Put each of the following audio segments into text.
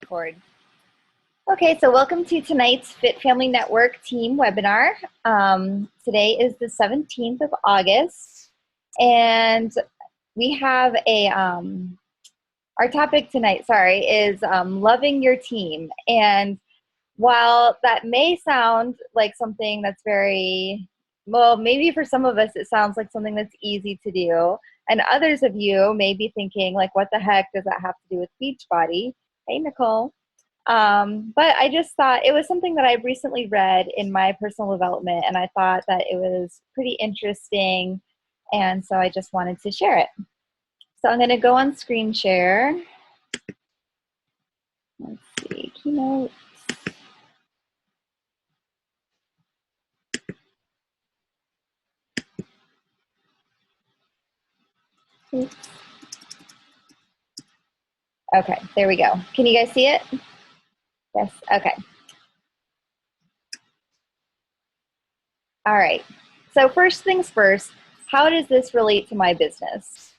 record. Okay, so welcome to tonight's Fit Family Network team webinar. Today is the 17th of August, and we have our topic tonight, is loving your team. And while that may sound like something that's very, well, maybe for some of us it sounds like something that's easy to do, and others of you may be thinking, like, what the heck does that have to do with Beachbody? Hey, Nicole. But I just thought it was something that I recently read in my personal development, and I thought that it was pretty interesting, and so I just wanted to share it. So I'm going to go on screen share. Let's see, Keynote. Oops. Okay, there we go. Can you guys see it? Yes, okay. All right, so first things first, how does this relate to my business?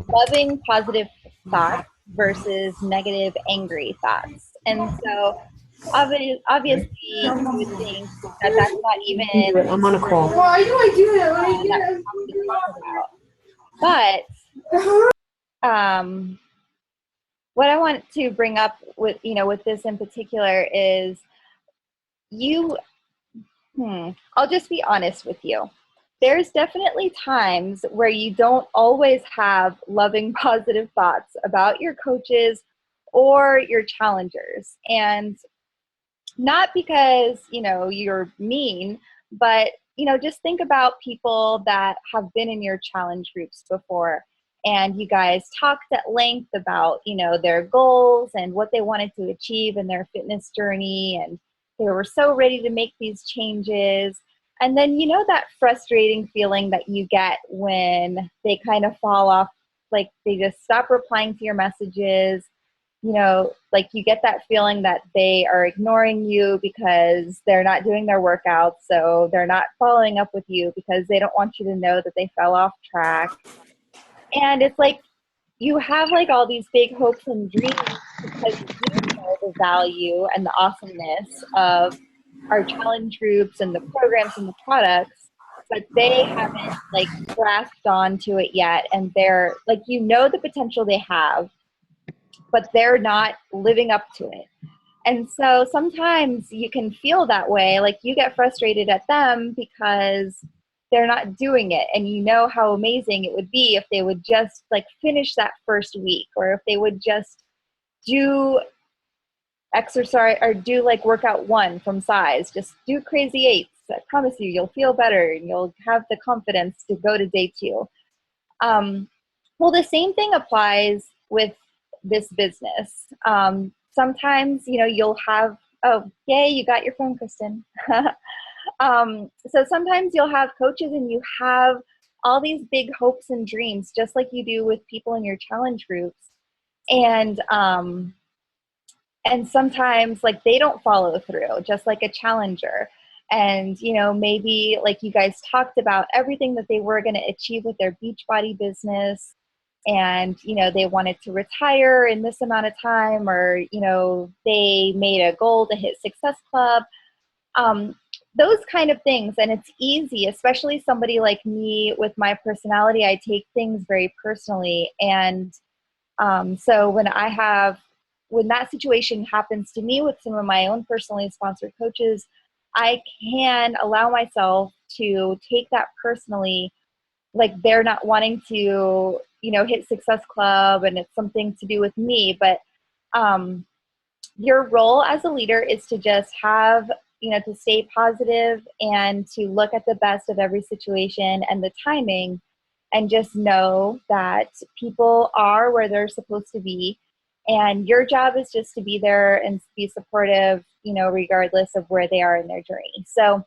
Loving positive thoughts versus negative, angry thoughts. And so obviously you would think that that's not even I'm on a call. Why do I do that? But what I want to bring up with this in particular is I'll just be honest with you. There's definitely times where you don't always have loving, positive thoughts about your coaches or your challengers. And not because, you're mean, but, just think about people that have been in your challenge groups before. And you guys talked at length about, their goals and what they wanted to achieve in their fitness journey. And they were so ready to make these changes. And then, that frustrating feeling that you get when they kind of fall off, like they just stop replying to your messages. Like you get that feeling that they are ignoring you because they're not doing their workouts. So they're not following up with you because they don't want you to know that they fell off track. And it's like you have like all these big hopes and dreams because you know the value and the awesomeness of our challenge groups and the programs and the products, but they haven't like grasped onto it yet. And they're like, the potential they have, but they're not living up to it. And so sometimes you can feel that way, like you get frustrated at them because they're not doing it. And you know how amazing it would be if they would just like finish that first week, or if they would just do exercise or do like workout 1 from size, just do crazy 8s. I promise you'll feel better and you'll have the confidence to go to day 2. Well, the same thing applies with this business. Sometimes, you'll have, oh, yay, you got your phone, Kristen. So sometimes you'll have coaches and you have all these big hopes and dreams, just like you do with people in your challenge groups. And sometimes like they don't follow through, just like a challenger. And, maybe like you guys talked about everything that they were going to achieve with their Beachbody business. And, they wanted to retire in this amount of time, or, they made a goal to hit Success Club, those kind of things. And it's easy, especially somebody like me with my personality, I take things very personally. And so when that situation happens to me with some of my own personally sponsored coaches, I can allow myself to take that personally, like they're not wanting to, hit Success Club and it's something to do with me. But your role as a leader is to just have, to stay positive and to look at the best of every situation and the timing, and just know that people are where they're supposed to be. And your job is just to be there and be supportive, regardless of where they are in their journey. So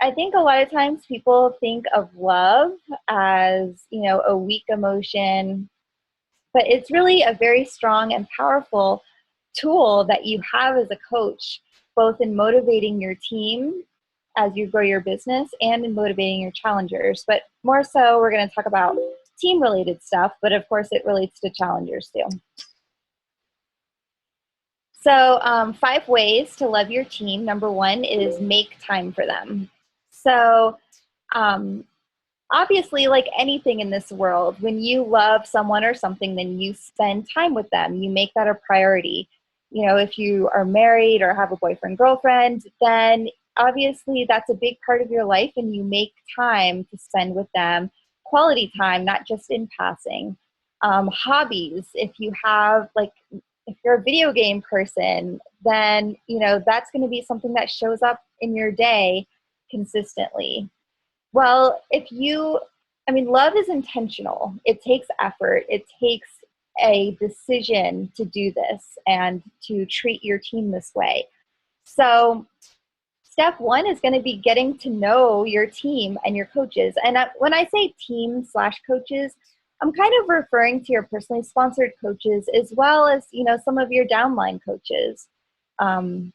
I think a lot of times people think of love as, a weak emotion, but it's really a very strong and powerful tool that you have as a coach, both in motivating your team as you grow your business and in motivating your challengers. But more so, we're going to talk about team-related stuff, but of course it relates to challengers too. So 5 ways to love your team. Number one is make time for them. So um, obviously, like anything in this world, when you love someone or something, then you spend time with them. You make that a priority. You know, if you are married or have a boyfriend, girlfriend, then obviously that's a big part of your life and you make time to spend with them, quality time, not just in passing. Hobbies, if you have like, if you're a video game person, then, you know, that's going to be something that shows up in your day consistently. Well, love is intentional. It takes effort. It takes a decision to do this and to treat your team this way. So, step one is going to be getting to know your team and your coaches. And when I say team slash coaches, I'm kind of referring to your personally sponsored coaches as well as, you know, some of your downline coaches. Um,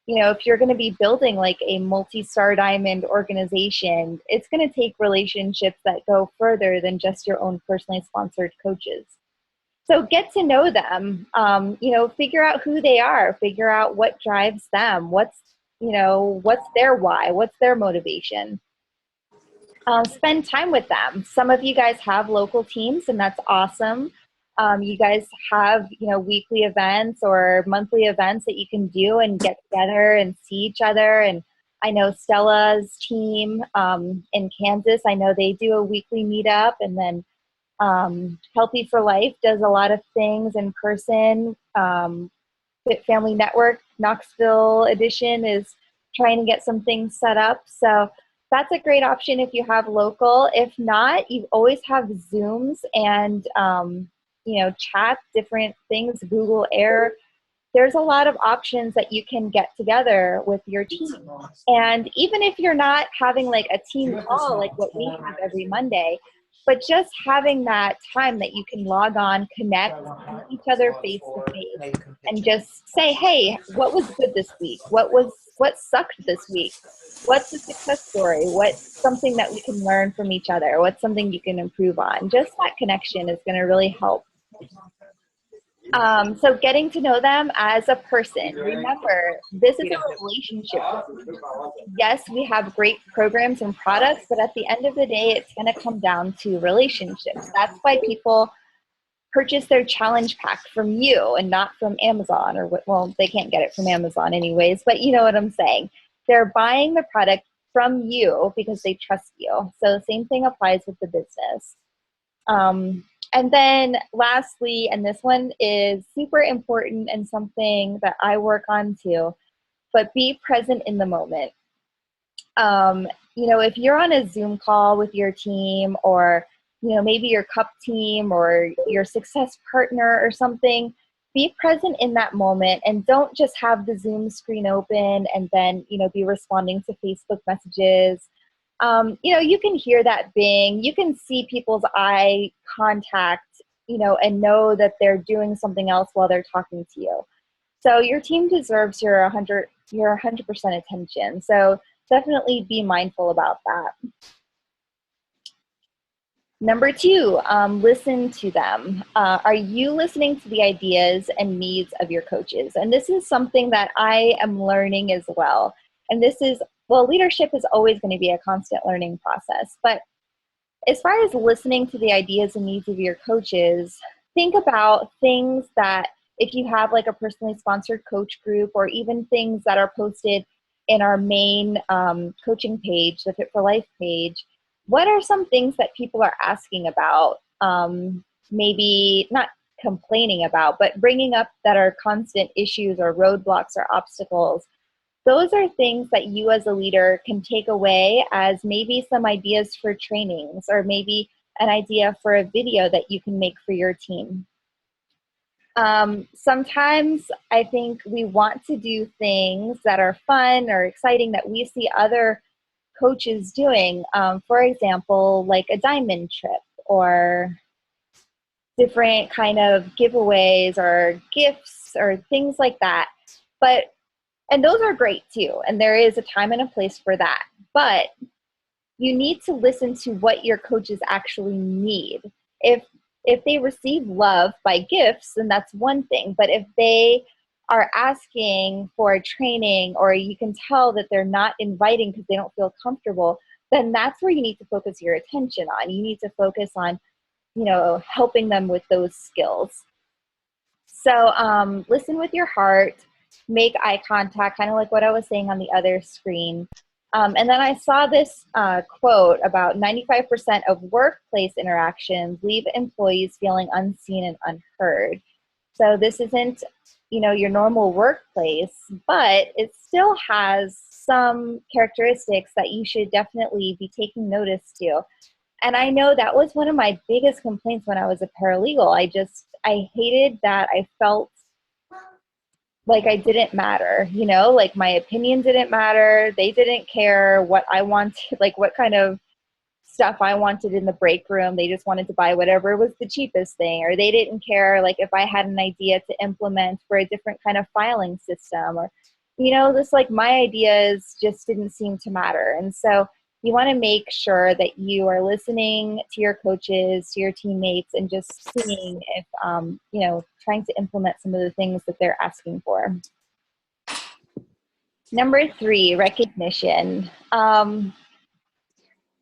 you know, if you're going to be building like a multi-star diamond organization, it's going to take relationships that go further than just your own personally sponsored coaches. So get to know them, you know, figure out who they are, figure out what drives them, what's their why, what's their motivation. Spend time with them. Some of you guys have local teams, and that's awesome. You guys have, you know, weekly events or monthly events that you can do and get together and see each other. And I know Stella's team in Kansas, I know they do a weekly meetup, and then Healthy for Life does a lot of things in person. Fit Family Network, Knoxville edition, is trying to get some things set up. So that's a great option if you have local. If not, you always have Zooms and, you know, chat, different things, Google Air. There's a lot of options that you can get together with your team. And even if you're not having like a team call like what we have every Monday, but just having that time that you can log on, connect, see each other face to face, and just say, hey, what was good this week? What sucked this week? What's a success story? What's something that we can learn from each other? What's something you can improve on? Just that connection is going to really help. So getting to know them as a person. Remember, this is a relationship. Yes, we have great programs and products, but at the end of the day, it's going to come down to relationships. That's why people purchase their challenge pack from you and not from Amazon, or well, they can't get it from Amazon anyways, but you know what I'm saying. They're buying the product from you because they trust you. So the same thing applies with the business. And then lastly, and this one is super important and something that I work on too, but be present in the moment. You know, if you're on a Zoom call with your team, or, you know, maybe your cup team or your success partner or something, be present in that moment and don't just have the Zoom screen open and then, you know, be responding to Facebook messages. You know, you can hear that bing, you can see people's eye contact, you know, and know that they're doing something else while they're talking to you. So your team deserves your 100% attention. So definitely be mindful about that. Number two, listen to them. Are you listening to the ideas and needs of your coaches? And this is something that I am learning as well. And this is, well, leadership is always going to be a constant learning process. But as far as listening to the ideas and needs of your coaches, think about things that, if you have like a personally sponsored coach group, or even things that are posted in our main coaching page, the Fit for Life page, what are some things that people are asking about, maybe not complaining about, but bringing up that are constant issues or roadblocks or obstacles? Those are things that you as a leader can take away as maybe some ideas for trainings, or maybe an idea for a video that you can make for your team. Sometimes I think we want to do things that are fun or exciting that we see other coaches doing. For example, like a diamond trip, or different kind of giveaways or gifts or things like that. And those are great too. And there is a time and a place for that. But you need to listen to what your coaches actually need. If they receive love by gifts, then that's one thing. But if they are asking for training, or you can tell that they're not inviting because they don't feel comfortable, then that's where you need to focus your attention on. You need to focus on, helping them with those skills. So listen with your heart, make eye contact, kind of like what I was saying on the other screen. And then I saw this quote about 95% of workplace interactions leave employees feeling unseen and unheard. So this isn't, your normal workplace, but it still has some characteristics that you should definitely be taking notice to. And I know that was one of my biggest complaints when I was a paralegal. I hated that I felt like I didn't matter, like my opinion didn't matter. They didn't care what I wanted, like what kind of stuff I wanted in the break room. They just wanted to buy whatever was the cheapest thing, or they didn't care like if I had an idea to implement for a different kind of filing system, or this, like, my ideas just didn't seem to matter. And so you want to make sure that you are listening to your coaches, to your teammates, and just seeing if trying to implement some of the things that they're asking for. Number 3, recognition.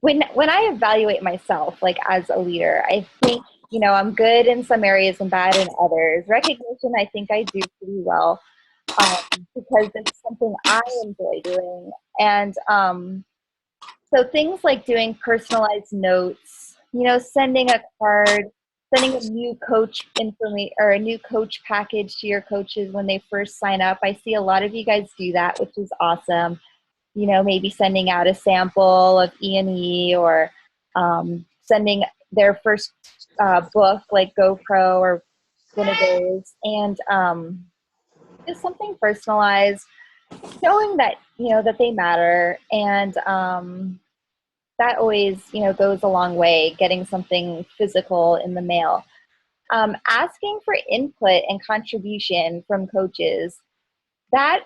When I evaluate myself, like as a leader, I think, I'm good in some areas and bad in others. Recognition, I think I do pretty well because it's something I enjoy doing. And so things like doing personalized notes, sending a card, sending a new coach information or a new coach package to your coaches when they first sign up. I see a lot of you guys do that, which is awesome. Maybe sending out a sample of E&E, or sending their first book, like GoPro or one of those, and just something personalized, showing that, that they matter. And that always, goes a long way, getting something physical in the mail. Asking for input and contribution from coaches, that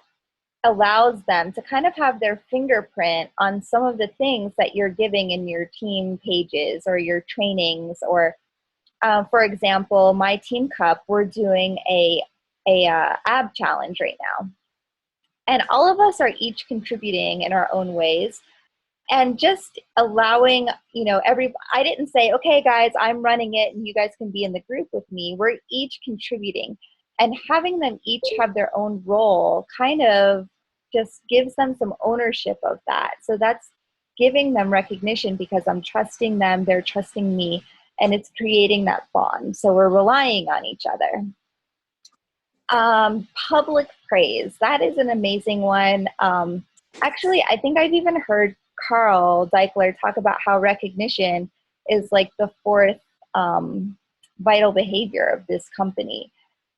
allows them to kind of have their fingerprint on some of the things that you're giving in your team pages or your trainings. Or for example, my Team Cup, we're doing a ab challenge right now, and all of us are each contributing in our own ways, and just allowing, I didn't say, okay guys, I'm running it and you guys can be in the group with me. We're each contributing, and having them each have their own role kind of just gives them some ownership of that. So that's giving them recognition because I'm trusting them, they're trusting me, and it's creating that bond. So we're relying on each other. Public praise, that is an amazing one. Actually, I think I've even heard Carl Deichler talk about how recognition is like the 4th vital behavior of this company,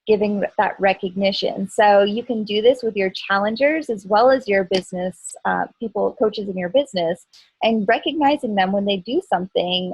giving that recognition. So you can do this with your challengers as well as your business people, coaches in your business, and recognizing them when they do something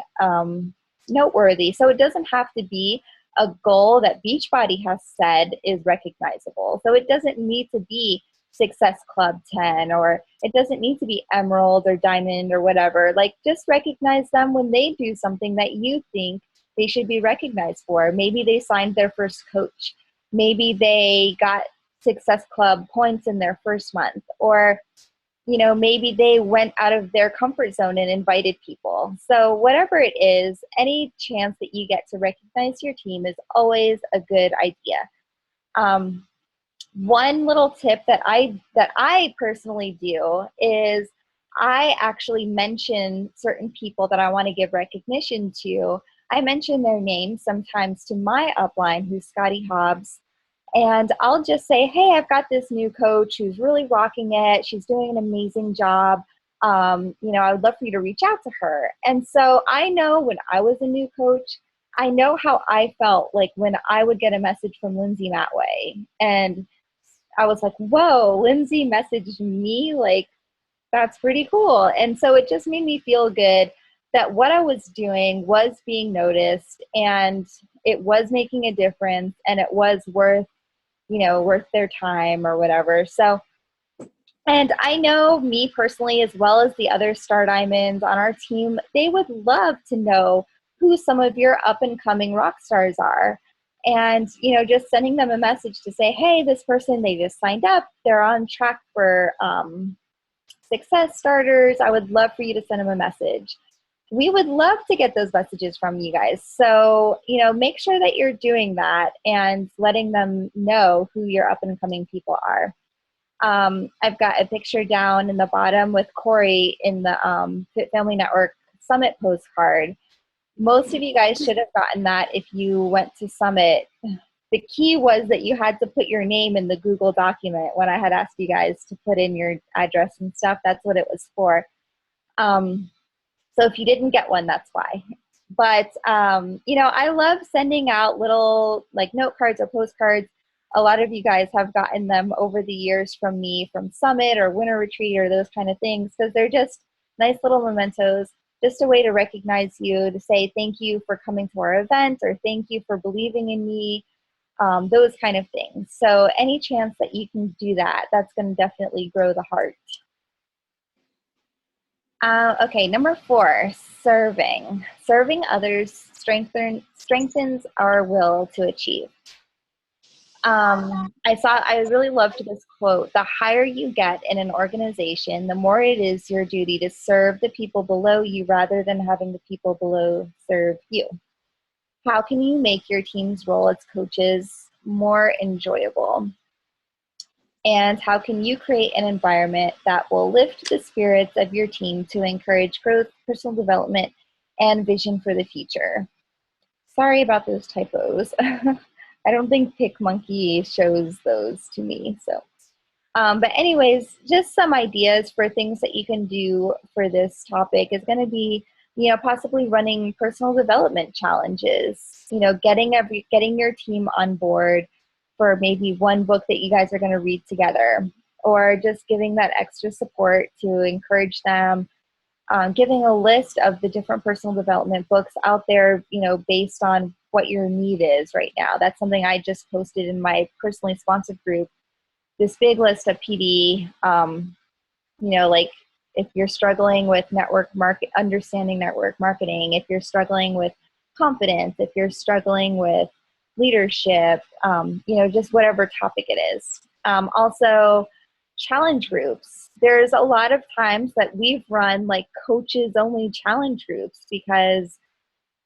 noteworthy. So it doesn't have to be a goal that Beachbody has said is recognizable. So it doesn't need to be Success Club 10, or it doesn't need to be Emerald or Diamond or whatever. Like, just recognize them when they do something that you think they should be recognized for. Maybe they signed their first coach. Maybe they got Success Club points in their first month, or maybe they went out of their comfort zone and invited people. So whatever it is, any chance that you get to recognize your team is always a good idea. One little tip that I personally do is I actually mention certain people that I want to give recognition to. I mention their names sometimes to my upline, who's Scotty Hobbs. And I'll just say, hey, I've got this new coach who's really rocking it. She's doing an amazing job. I would love for you to reach out to her. And so I know when I was a new coach, I know how I felt like when I would get a message from Lindsay Matway. And I was like, whoa, Lindsay messaged me? Like, that's pretty cool. And so it just made me feel good that what I was doing was being noticed, and it was making a difference, and it was worth their time or whatever. So, and I know me personally, as well as the other Star Diamonds on our team, they would love to know who some of your up and coming rock stars are. And, just sending them a message to say, hey, this person, they just signed up. They're on track for success starters. I would love for you to send them a message. We would love to get those messages from you guys. So, make sure that you're doing that and letting them know who your up and coming people are. I've got a picture down in the bottom with Corey in the Fit Family Network Summit postcard. Most of you guys should have gotten that if you went to Summit. The key was that you had to put your name in the Google document when I had asked you guys to put in your address and stuff. That's what it was for. So if you didn't get one, that's why. But, I love sending out little like note cards or postcards. A lot of you guys have gotten them over the years from me from Summit or Winter Retreat or those kind of things, because they're just nice little mementos, just a way to recognize you, to say thank you for coming to our event or thank you for believing in me, those kind of things. So any chance that you can do that, that's going to definitely grow the heart. Okay, number 4, serving. Serving others strengthens our will to achieve. I really loved this quote. The higher you get in an organization, the more it is your duty to serve the people below you rather than having the people below serve you. How can you make your team's role as coaches more enjoyable? And how can you create an environment that will lift the spirits of your team to encourage growth, personal development, and vision for the future? Sorry about those typos. I don't think PicMonkey shows those to me. So, but anyways, just some ideas for things that you can do for this topic is going to be, possibly running personal development challenges. Getting your team on board for maybe one book that you guys are going to read together, or just giving that extra support to encourage them. Giving a list of the different personal development books out there, based on what your need is right now. That's something I just posted in my personally sponsored group. This big list of PD, like if you're struggling with understanding network marketing, if you're struggling with confidence, if you're struggling with leadership, just whatever topic it is. Also, challenge groups. There's a lot of times that we've run like coaches only challenge groups because,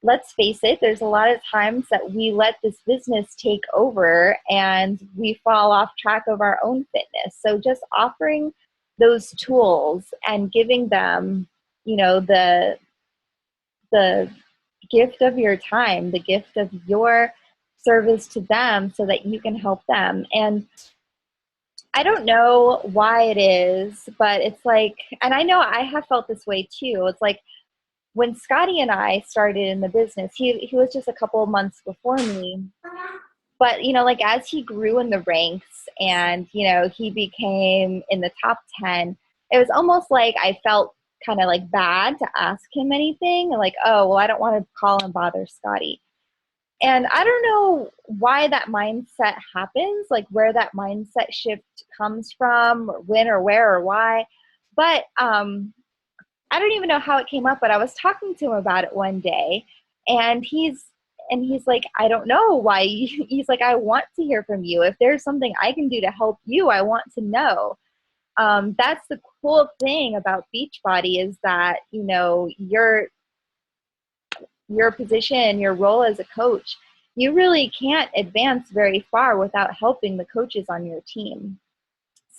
let's face it, there's a lot of times that we let this business take over and we fall off track of our own fitness. So just offering those tools and giving them, the gift of your time, the gift of your service to them so that you can help them. And I don't know why it is, but it's like, and I know I have felt this way too. It's like when Scotty and I started in the business, he was just a couple of months before me. But, like as he grew in the ranks and, he became in the top 10, it was almost like I felt kind of like bad to ask him anything. Like, oh, well, I don't want to call and bother Scotty. And I don't know why that mindset happens, like where that mindset shift comes from, when or where or why. But I don't even know how it came up, but I was talking to him about it one day, and he's like, I don't know why. He's like, I want to hear from you. If there's something I can do to help you, I want to know. That's the cool thing about Beachbody is that, your position, your role as a coach, you really can't advance very far without helping the coaches on your team.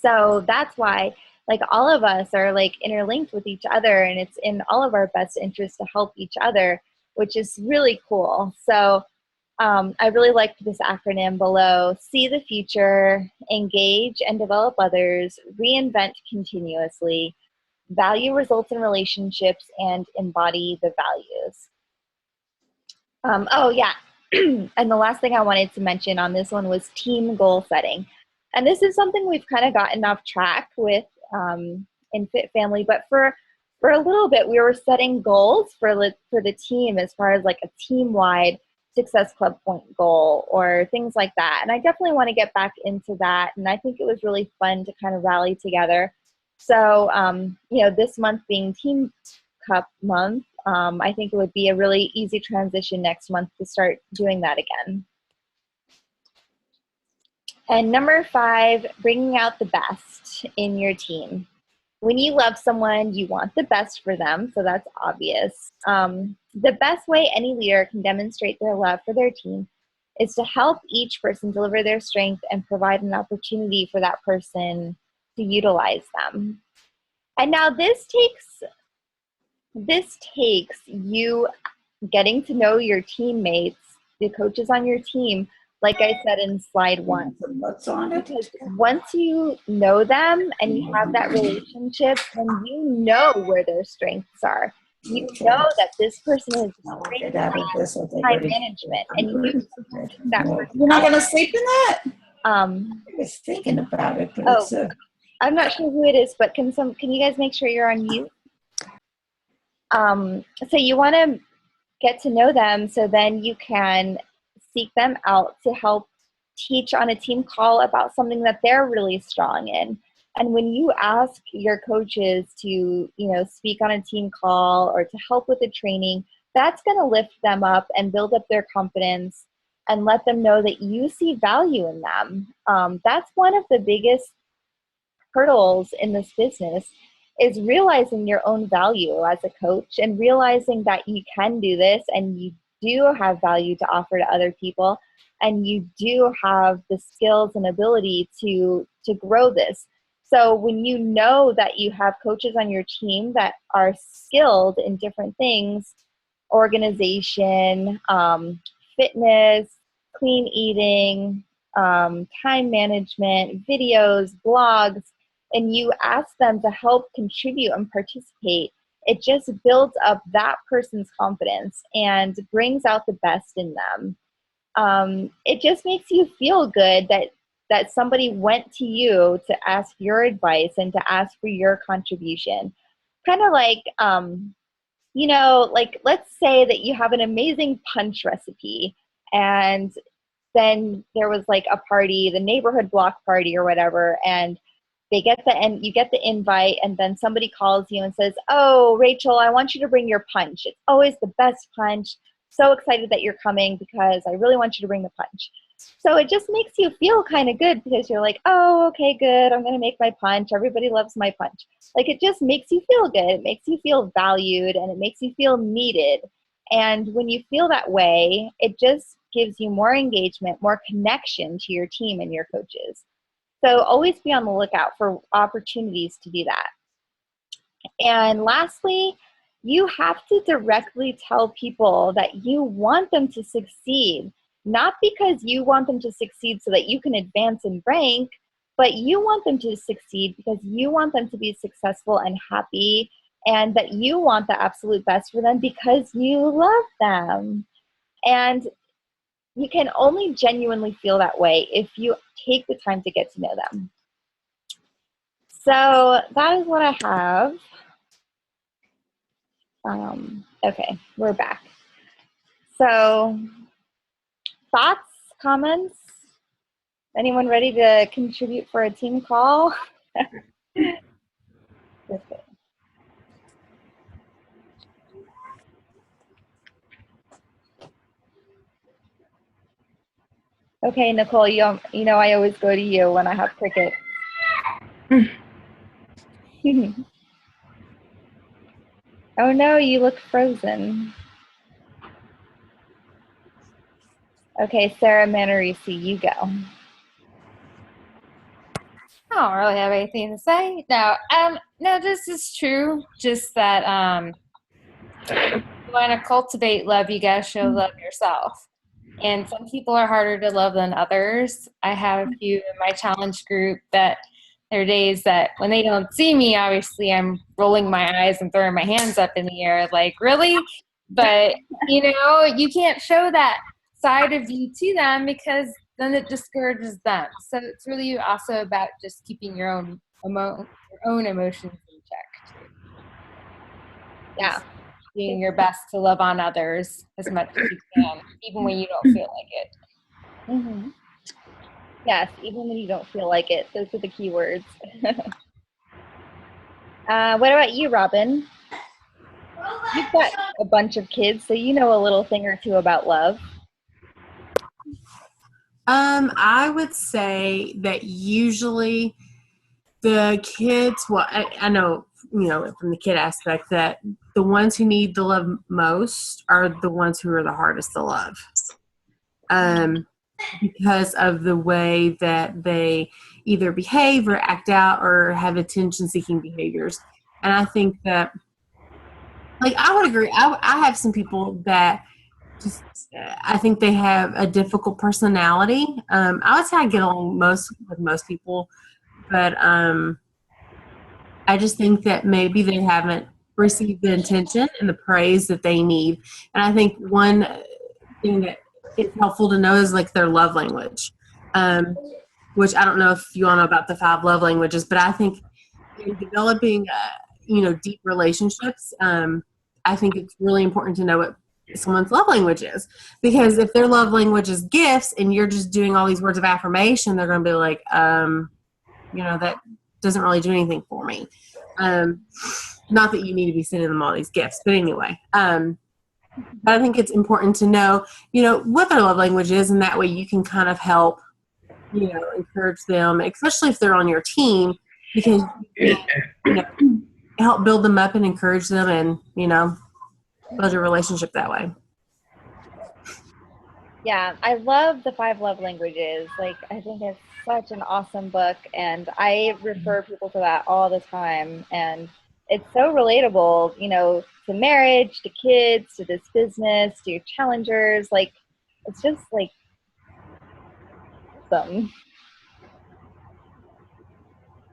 So that's why, like, all of us are like interlinked with each other, and it's in all of our best interest to help each other, which is really cool. So I really liked this acronym below: see the future, engage and develop others, reinvent continuously, value results in relationships, and embody the values. Oh, yeah. And the last thing I wanted to mention on this one was team goal setting. And this is something we've kind of gotten off track with in Fit Family, but for a little bit, we were setting goals for the team as far as like a team-wide Success Club point goal or things like that. And I definitely want to get back into that. And I think it was really fun to kind of rally together. So, this month being Team Cup month, I think it would be a really easy transition next month to start doing that again. And number 5, bringing out the best in your team. When you love someone, you want the best for them, so that's obvious. The best way any leader can demonstrate their love for their team is to help each person deliver their strength and provide an opportunity for that person to utilize them. And now this takes you getting to know your teammates, the coaches on your team, like I said in slide 1. Because once you know them and you have that relationship, then you know where their strengths are. You know that this person is great at time management, and you that person. You're not going to sleep in that? I was thinking about it, but I'm not sure who it is, but can you guys make sure you're on mute? So you want to get to know them, so then you can seek them out to help teach on a team call about something that they're really strong in. And when you ask your coaches to, speak on a team call or to help with the training, that's going to lift them up and build up their confidence and let them know that you see value in them. That's one of the biggest hurdles in this business, is realizing your own value as a coach and realizing that you can do this and you do have value to offer to other people and you do have the skills and ability to grow this. So when you know that you have coaches on your team that are skilled in different things, organization, fitness, clean eating, time management, videos, blogs, and you ask them to help contribute and participate, it just builds up that person's confidence and brings out the best in them. It just makes you feel good that somebody went to you to ask your advice and to ask for your contribution. Kind of like, like let's say that you have an amazing punch recipe and then there was like a party, the neighborhood block party or whatever, and you get the invite, and then somebody calls you and says, "Oh, Rachel, I want you to bring your punch. It's always the best punch. So excited that you're coming because I really want you to bring the punch." So it just makes you feel kind of good because you're like, "Oh, okay, good. I'm going to make my punch. Everybody loves my punch." Like, it just makes you feel good. It makes you feel valued, and it makes you feel needed. And when you feel that way, it just gives you more engagement, more connection to your team and your coaches. So always be on the lookout for opportunities to do that. And lastly, you have to directly tell people that you want them to succeed, not because you want them to succeed so that you can advance in rank, but you want them to succeed because you want them to be successful and happy, and that you want the absolute best for them because you love them. And you can only genuinely feel that way if you take the time to get to know them. So that is what I have. Okay, we're back. So thoughts, comments? Anyone ready to contribute for a team call? Okay, Nicole, you know I always go to you when I have cricket. Oh no, you look frozen. Okay, Sarah Manarisi, you go. I don't really have anything to say. No, this is true. Just that if you want to cultivate love, you gotta show love yourself. And some people are harder to love than others. I have a few in my challenge group that there are days that when they don't see me, obviously I'm rolling my eyes and throwing my hands up in the air like, really? But, you can't show that side of you to them because then it discourages them. So it's really also about just keeping your own emotions in check. Yeah. Just doing your best to love on others as much as you can, even when you don't feel like it. Mm-hmm. Yes, even when you don't feel like it. Those are the key words. What about you, Robin? You've got a bunch of kids, so you know a little thing or two about love. I would say that usually the kids, well, I know, from the kid aspect that the ones who need the love most are the ones who are the hardest to love. Because of the way that they either behave or act out or have attention-seeking behaviors. And I think that, like, I would agree. I have some people that just, I think they have a difficult personality. I would say I get along with most people, but I just think that maybe they haven't received the attention and the praise that they need. And I think one thing that is helpful to know is like their love language, which I don't know if you all know about the 5 love languages, but I think in developing, deep relationships, I think it's really important to know what someone's love language is, because if their love language is gifts and you're just doing all these words of affirmation, they're going to be like, that doesn't really do anything for me. Not that you need to be sending them all these gifts, but anyway, but I think it's important to know, what their love language is, and that way you can kind of help, encourage them, especially if they're on your team, because help build them up and encourage them, and build your relationship that way. Yeah, I love the 5 love languages. Like, I think it's such an awesome book, and I refer people to that all the time. And it's so relatable, to marriage, to kids, to this business, to your challengers. Like, it's just like awesome.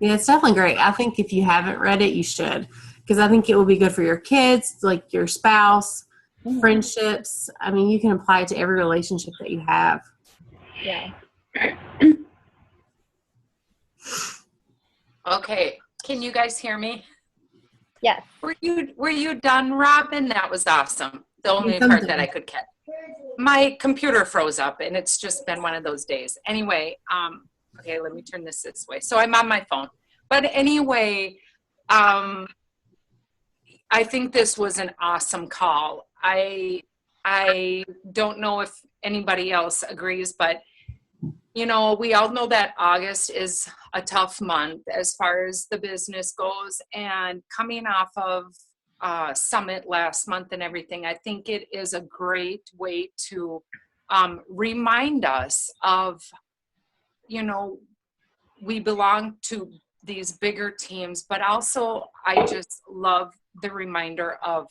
Yeah, it's definitely great. I think if you haven't read it, you should, because I think it will be good for your kids, like your spouse, friendships. I mean, you can apply it to every relationship that you have. Yeah. Okay, can you guys hear me? Yes. Were you done, Robin? That was awesome. The only part that I could catch. My computer froze up, and it's just been one of those days. Anyway, okay, let me turn this way. So I'm on my phone. But anyway, I think this was an awesome call. I don't know if anybody else agrees, but we all know that August is a tough month as far as the business goes, and coming off of Summit last month and everything, I think it is a great way to remind us of, we belong to these bigger teams, but also I just love the reminder of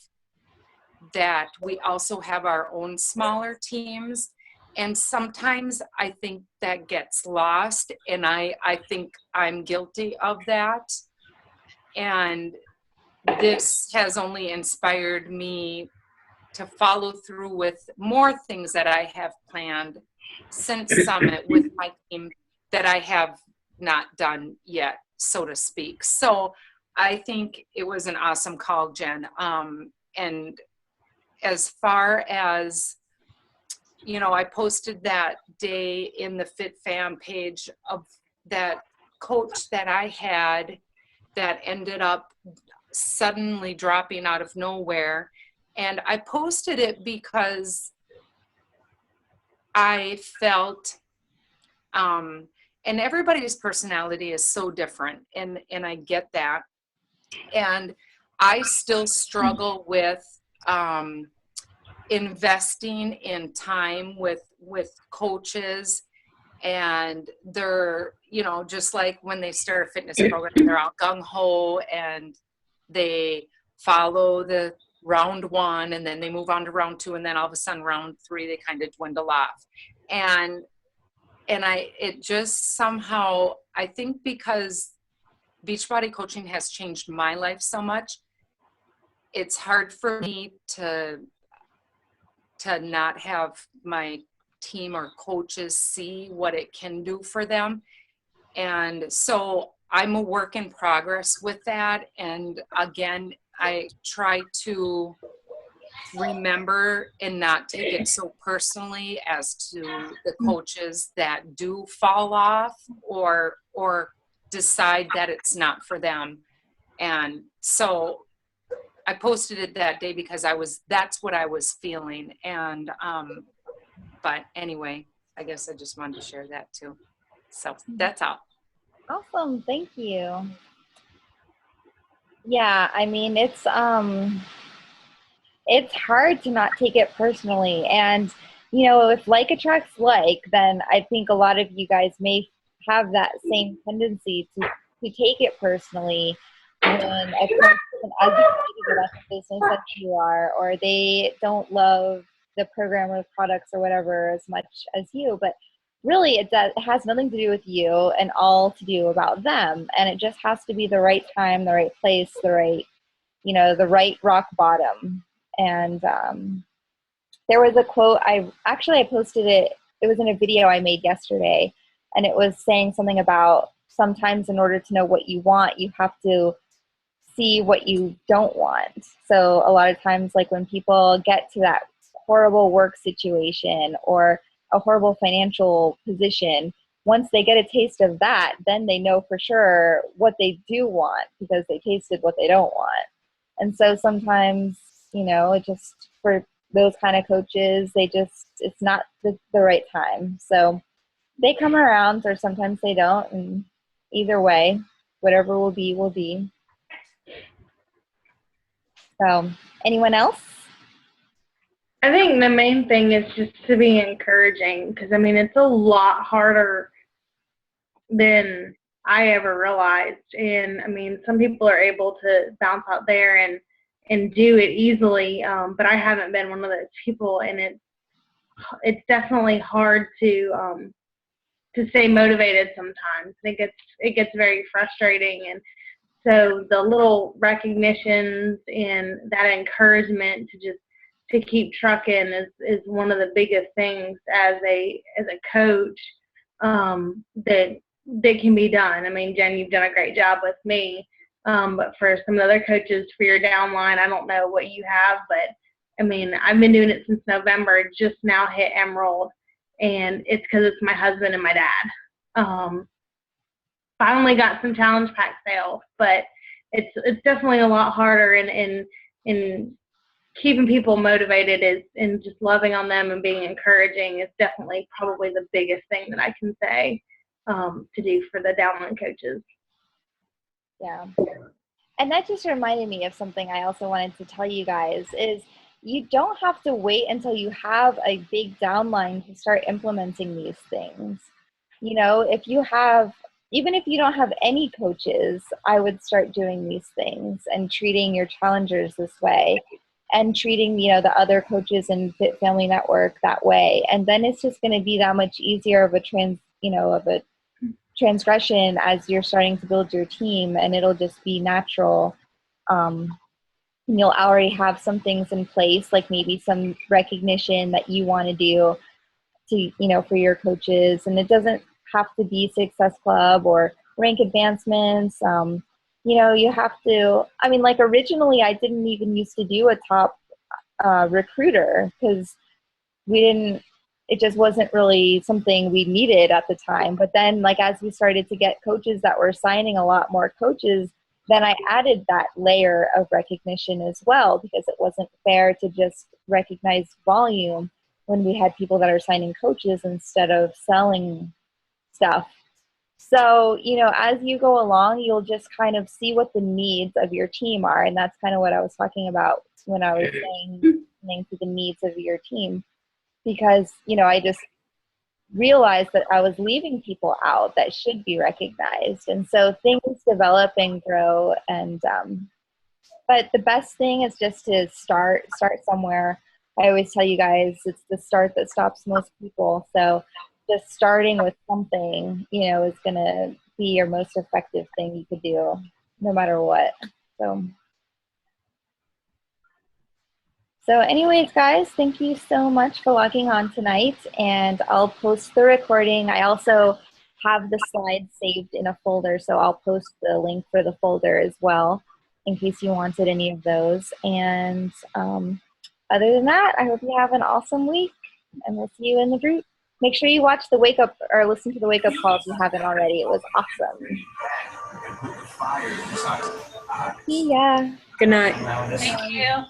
that we also have our own smaller teams. And sometimes I think that gets lost, and I think I'm guilty of that. And this has only inspired me to follow through with more things that I have planned since Summit with my team that I have not done yet, so to speak. So I think it was an awesome call, Jen. And as far as, I posted that day in the Fit Fam page of that coach that I had that ended up suddenly dropping out of nowhere. And I posted it because I felt, and everybody's personality is so different, and I get that. And I still struggle with investing in time with coaches, and they're, just like when they start a fitness program, they're all gung-ho and they follow the round 1, and then they move on to round 2, and then all of a sudden round 3 they kind of dwindle off. And it just somehow, I think because Beachbody coaching has changed my life so much, it's hard for me to not have my team or coaches see what it can do for them. And so I'm a work in progress with that. And again, I try to remember and not take it so personally as to the coaches that do fall off or decide that it's not for them. And so I posted it that day because that's what I was feeling. And but anyway, I guess I just wanted to share that too. So that's all. Awesome. Thank you. Yeah, I mean, it's hard to not take it personally. And, if like attracts like, then I think a lot of you guys may have that same tendency to take it personally when a person as excited about the business that you are, or they don't love the program or the products or whatever as much as you. But really, it has nothing to do with you and all to do about them. And it just has to be the right time, the right place, the right rock bottom. And there was a quote, I posted it. It was in a video I made yesterday, and it was saying something about sometimes in order to know what you want, you have to see what you don't want. So a lot of times, like when people get to that horrible work situation or a horrible financial position, once they get a taste of that, then they know for sure what they do want because they tasted what they don't want. And so sometimes, it just, for those kind of coaches, it's not the right time. So they come around, or sometimes they don't. And either way, whatever will be, will be. So, anyone else? I think the main thing is just to be encouraging, because I mean, it's a lot harder than I ever realized. And I mean, some people are able to bounce out there and do it easily, but I haven't been one of those people, and it's definitely hard to stay motivated sometimes. It gets very frustrating, and so the little recognitions and that encouragement to keep trucking is one of the biggest things as a coach that can be done. I mean, Jen, you've done a great job with me, but for some of the other coaches, for your downline, I don't know what you have, but I mean, I've been doing it since November, just now hit Emerald, and it's because it's my husband and my dad. Finally got some challenge pack sales, but it's definitely a lot harder in keeping people motivated and just loving on them and being encouraging is definitely probably the biggest thing that I can say to do for the downline coaches. Yeah. And that just reminded me of something I also wanted to tell you guys is you don't have to wait until you have a big downline to start implementing these things. Even if you don't have any coaches, I would start doing these things and treating your challengers this way and treating, the other coaches in Fit Family Network that way. And then it's just going to be that much easier of a transgression as you're starting to build your team, and it'll just be natural. You'll already have some things in place, like maybe some recognition that you want to do for your coaches. And it doesn't have to be Success Club or rank advancements. You have to, like originally I didn't even used to do a top recruiter because it just wasn't really something we needed at the time. But then as we started to get coaches that were signing a lot more coaches, then I added that layer of recognition as well, because it wasn't fair to just recognize volume when we had people that are signing coaches instead of selling stuff. So, as you go along, you'll just kind of see what the needs of your team are. And that's kind of what I was talking about when I was saying to the needs of your team, because, I just realized that I was leaving people out that should be recognized. And so things develop and grow. And, but the best thing is just to start somewhere. I always tell you guys, it's the start that stops most people. So just starting with something, is going to be your most effective thing you could do no matter what. So anyways, guys, thank you so much for logging on tonight, and I'll post the recording. I also have the slides saved in a folder, so I'll post the link for the folder as well in case you wanted any of those. And other than that, I hope you have an awesome week, and we'll see you in the group. Make sure you watch the wake up or listen to the wake up call if you haven't already. It was awesome. See ya. Good night. Thank you.